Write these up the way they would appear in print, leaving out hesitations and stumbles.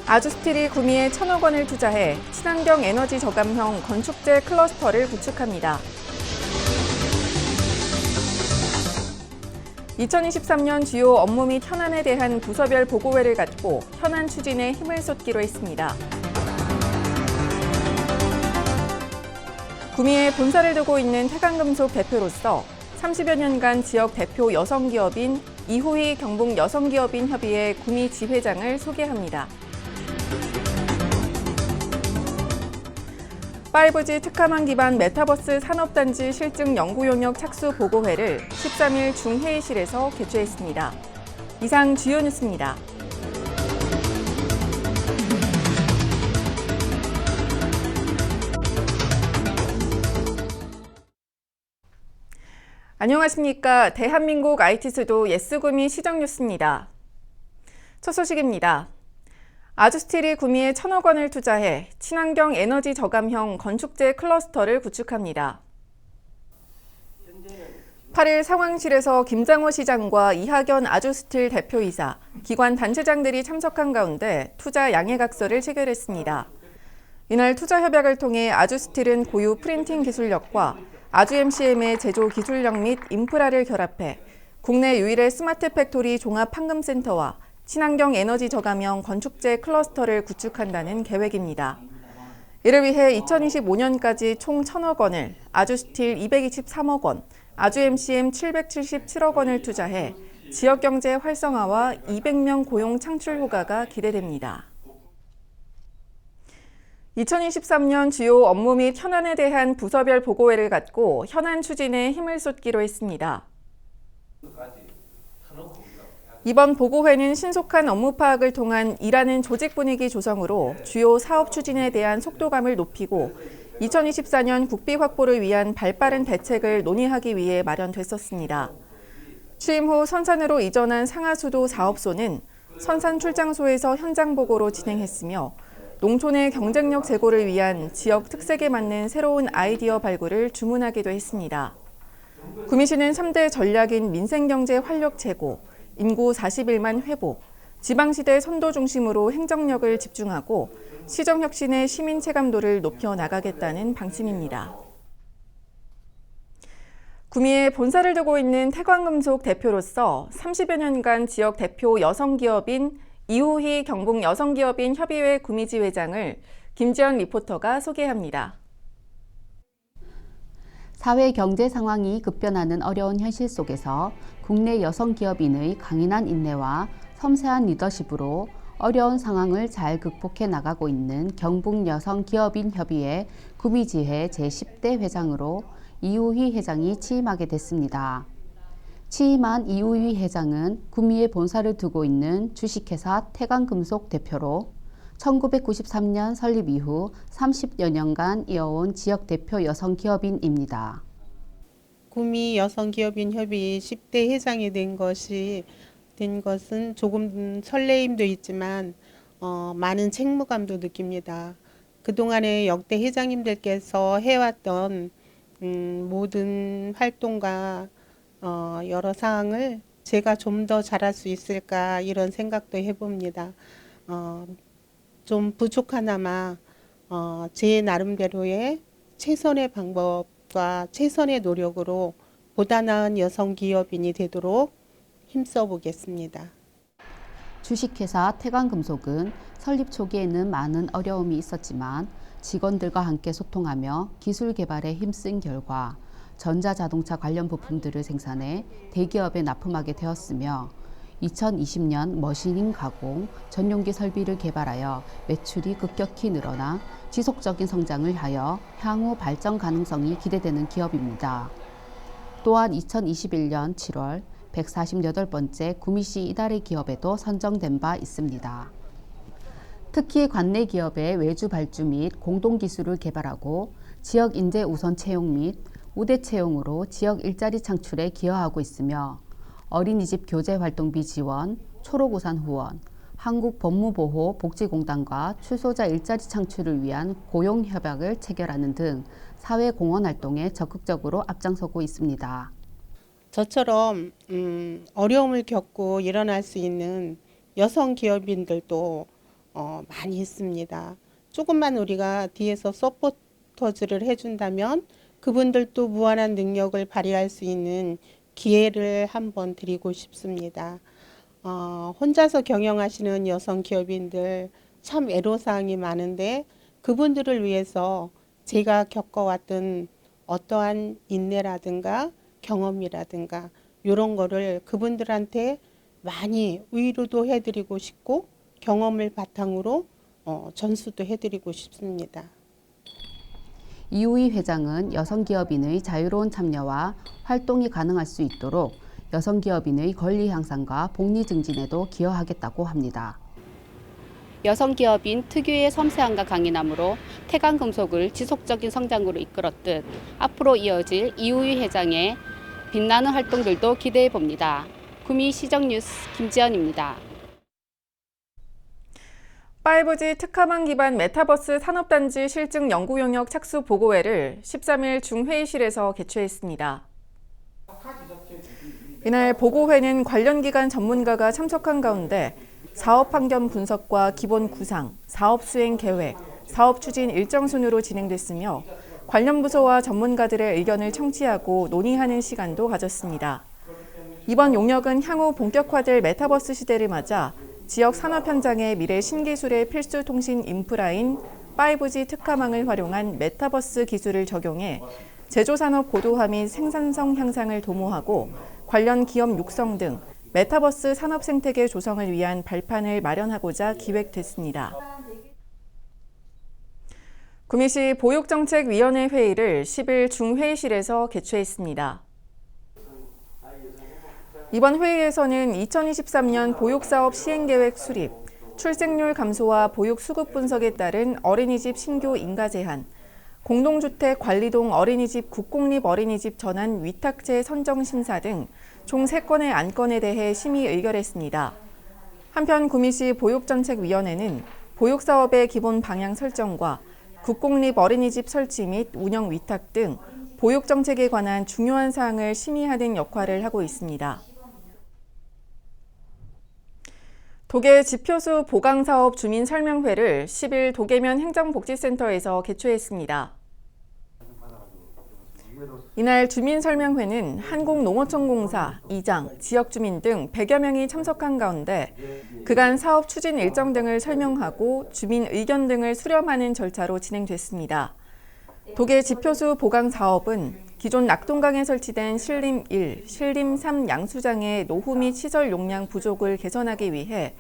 아주스틸이 구미에 1,000억 원을 투자해 친환경 에너지 저감형 건축재 클러스터를 구축합니다. 2023년 주요 업무 및 현안에 대한 부서별 보고회를 갖고 현안 추진에 힘을 쏟기로 했습니다. 구미에 본사를 두고 있는 태광금속 대표로서 30여 년간 지역 대표 여성기업인 이후희 경북 여성기업인 협의회 구미 지회장을 소개합니다. 5G 특화망 기반 메타버스 산업단지 실증 연구 용역 착수 보고회를 13일 중회의실에서 개최했습니다. 이상 주요 뉴스입니다. 안녕하십니까. 대한민국 IT 수도 예스구미 시정뉴스입니다. 첫 소식입니다. 아주스틸이 구미에 1,000억 원을 투자해 친환경 에너지 저감형 건축재 클러스터를 구축합니다. 8일 상황실에서 김장호 시장과 이학연 아주스틸 대표이사, 기관 단체장들이 참석한 가운데 투자 양해각서를 체결했습니다. 이날 투자 협약을 통해 아주스틸은 고유 프린팅 기술력과 아주MCM의 제조 기술력 및 인프라를 결합해 국내 유일의 스마트 팩토리 종합 판금센터와 친환경 에너지 저감형 건축재 클러스터를 구축한다는 계획입니다. 이를 위해 2025년까지 총 1,000억 원을, 아주스틸 223억 원, 아주MCM 777억 원을 투자해 지역경제 활성화와 200명 고용 창출 효과가 기대됩니다. 2023년 주요 업무 및 현안에 대한 부서별 보고회를 갖고 현안 추진에 힘을 쏟기로 했습니다. 이번 보고회는 신속한 업무 파악을 통한 일하는 조직 분위기 조성으로 주요 사업 추진에 대한 속도감을 높이고 2024년 국비 확보를 위한 발빠른 대책을 논의하기 위해 마련됐었습니다. 취임 후 선산으로 이전한 상하수도 사업소는 선산 출장소에서 현장 보고로 진행했으며 농촌의 경쟁력 제고를 위한 지역 특색에 맞는 새로운 아이디어 발굴을 주문하기도 했습니다. 구미시는 3대 전략인 민생경제 활력 제고, 인구 41만 회복, 지방시대 선도 중심으로 행정력을 집중하고 시정혁신의 시민 체감도를 높여 나가겠다는 방침입니다. 구미에 본사를 두고 있는 태광금속 대표로서 30여 년간 지역 대표 여성기업인 이후희 경북 여성기업인 협의회 구미지회장을 김지연 리포터가 소개합니다. 사회 경제 상황이 급변하는 어려운 현실 속에서 국내 여성 기업인의 강인한 인내와 섬세한 리더십으로 어려운 상황을 잘 극복해 나가고 있는 경북 여성 기업인 협의회 구미지회 제10대 회장으로 이후희 회장이 취임하게 됐습니다. 취임한 이후희 회장은 구미에 본사를 두고 있는 주식회사 태광금속 대표로 1993년 설립 이후 30여 년간 이어온 지역 대표 여성 기업인입니다. 구미 여성기업인 협의 10대 회장이 된 것은 조금 설레임도 있지만 많은 책무감도 느낍니다. 그동안에 역대 회장님들께서 해왔던 모든 활동과 여러 사항을 제가 좀 더 잘할 수 있을까 이런 생각도 해봅니다. 좀 부족하나마 제 나름대로의 최선의 방법과 최선의 노력으로 보다 나은 여성 기업인이 되도록 힘써 보겠습니다. 주식회사 태광금속은 설립 초기에는 많은 어려움이 있었지만 직원들과 함께 소통하며 기술 개발에 힘쓴 결과 전자자동차 관련 부품들을 생산해 대기업에 납품하게 되었으며 2020년 머신링 가공, 전용기 설비를 개발하여 매출이 급격히 늘어나 지속적인 성장을 하여 향후 발전 가능성이 기대되는 기업입니다. 또한 2021년 7월 148번째 구미시 이달의 기업에도 선정된 바 있습니다. 특히 관내 기업의 외주 발주 및 공동기술을 개발하고 지역 인재 우선 채용 및 우대 채용으로 지역 일자리 창출에 기여하고 있으며 어린이집 교재 활동비 지원, 초록우산 후원, 한국법무보호복지공단과 출소자 일자리 창출을 위한 고용협약을 체결하는 등 사회공헌 활동에 적극적으로 앞장서고 있습니다. 저처럼 어려움을 겪고 일어날 수 있는 여성 기업인들도 많이 했습니다. 조금만 우리가 뒤에서 서포터즈를 해준다면 그분들도 무한한 능력을 발휘할 수 있는 기회를 한번 드리고 싶습니다. 혼자서 경영하시는 여성 기업인들 참 애로사항이 많은데 그분들을 위해서 제가 겪어왔던 어떠한 인내라든가 경험이라든가 이런 거를 그분들한테 많이 위로도 해드리고 싶고 경험을 바탕으로 전수도 해드리고 싶습니다. 이우희 회장은 여성기업인의 자유로운 참여와 활동이 가능할 수 있도록 여성기업인의 권리 향상과 복리 증진에도 기여하겠다고 합니다. 여성기업인 특유의 섬세함과 강인함으로 태광금속을 지속적인 성장으로 이끌었듯 앞으로 이어질 이우희 회장의 빛나는 활동들도 기대해 봅니다. 구미 시정뉴스 김지연입니다. 5G 특화망 기반 메타버스 산업단지 실증 연구 용역 착수 보고회를 13일 중회의실에서 개최했습니다. 이날 보고회는 관련 기관 전문가가 참석한 가운데 사업 환경 분석과 기본 구상, 사업 수행 계획, 사업 추진 일정 순으로 진행됐으며 관련 부서와 전문가들의 의견을 청취하고 논의하는 시간도 가졌습니다. 이번 용역은 향후 본격화될 메타버스 시대를 맞아 지역 산업 현장의 미래 신기술의 필수 통신 인프라인 5G 특화망을 활용한 메타버스 기술을 적용해 제조산업 고도화 및 생산성 향상을 도모하고 관련 기업 육성 등 메타버스 산업 생태계 조성을 위한 발판을 마련하고자 기획됐습니다. 구미시 보육정책위원회 회의를 10일 중회의실에서 개최했습니다. 이번 회의에서는 2023년 보육사업 시행계획 수립, 출생률 감소와 보육 수급 분석에 따른 어린이집 신규 인가 제한, 공동주택 관리동 어린이집 국공립 어린이집 전환 위탁제 선정 심사 등 총 3건의 안건에 대해 심의 의결했습니다. 한편 구미시 보육정책위원회는 보육사업의 기본 방향 설정과 국공립 어린이집 설치 및 운영 위탁 등 보육정책에 관한 중요한 사항을 심의하는 역할을 하고 있습니다. 도계 지표수 보강사업 주민설명회를 10일 도계면 행정복지센터에서 개최했습니다. 이날 주민설명회는 한국농어촌공사, 이장, 지역주민 등 100여 명이 참석한 가운데 그간 사업 추진 일정 등을 설명하고 주민 의견 등을 수렴하는 절차로 진행됐습니다. 도계 지표수 보강 사업은 기존 낙동강에 설치된 신림 1, 신림 3 양수장의 노후 및 시설 용량 부족을 개선하기 위해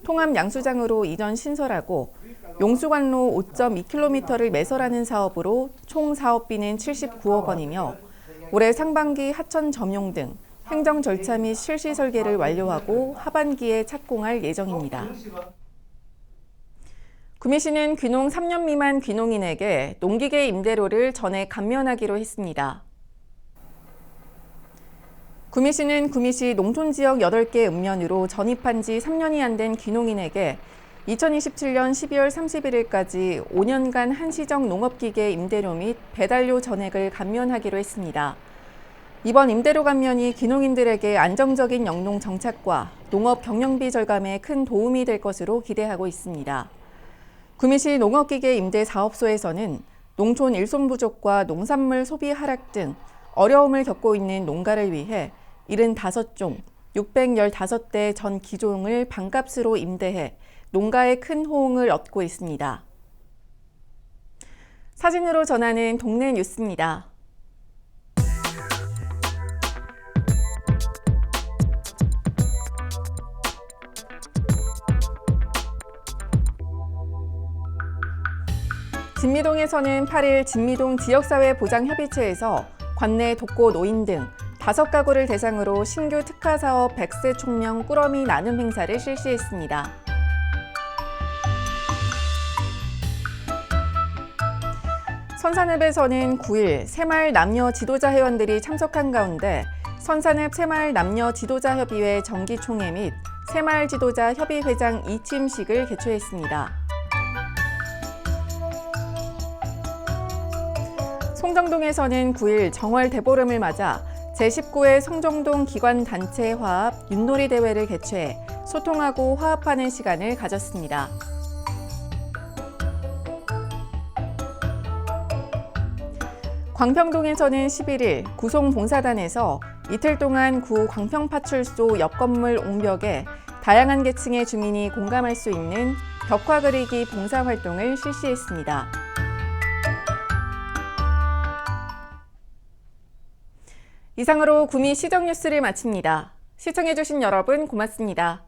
통합 양수장으로 이전 신설하고 용수관로 5.2km를 매설하는 사업으로 총 사업비는 79억 원이며 올해 상반기 하천 점용 등 행정 절차 및 실시 설계를 완료하고 하반기에 착공할 예정입니다. 구미시는 귀농 3년 미만 귀농인에게 농기계 임대료를 전액 감면하기로 했습니다. 구미시는 구미시 농촌지역 8개 읍면으로 전입한 지 3년이 안 된 귀농인에게 2027년 12월 31일까지 5년간 한시적 농업기계 임대료 및 배달료 전액을 감면하기로 했습니다. 이번 임대료 감면이 귀농인들에게 안정적인 영농 정착과 농업 경영비 절감에 큰 도움이 될 것으로 기대하고 있습니다. 구미시 농업기계 임대 사업소에서는 농촌 일손 부족과 농산물 소비 하락 등 어려움을 겪고 있는 농가를 위해 75종, 615대 전 기종을 반값으로 임대해 농가의 큰 호응을 얻고 있습니다. 사진으로 전하는 동네 뉴스입니다. 진미동에서는 8일 진미동 지역사회보장협의체에서 관내 독거 노인 등 5가구를 대상으로 신규 특화사업 100세 총명 꾸러미 나눔 행사를 실시했습니다. 선산읍에서는 9일 새마을 남녀 지도자 회원들이 참석한 가운데 선산읍 새마을 남녀 지도자협의회 정기총회 및 새마을 지도자 협의회장 이취임식을 개최했습니다. 송정동에서는 9일 정월 대보름을 맞아 제19회 송정동 기관단체 화합 윷놀이 대회를 개최해 소통하고 화합하는 시간을 가졌습니다. 광평동에서는 11일 구송봉사단에서 이틀 동안 구 광평파출소 옆 건물 옹벽에 다양한 계층의 주민이 공감할 수 있는 벽화 그리기 봉사활동을 실시했습니다. 이상으로 구미 시정뉴스를 마칩니다. 시청해주신 여러분 고맙습니다.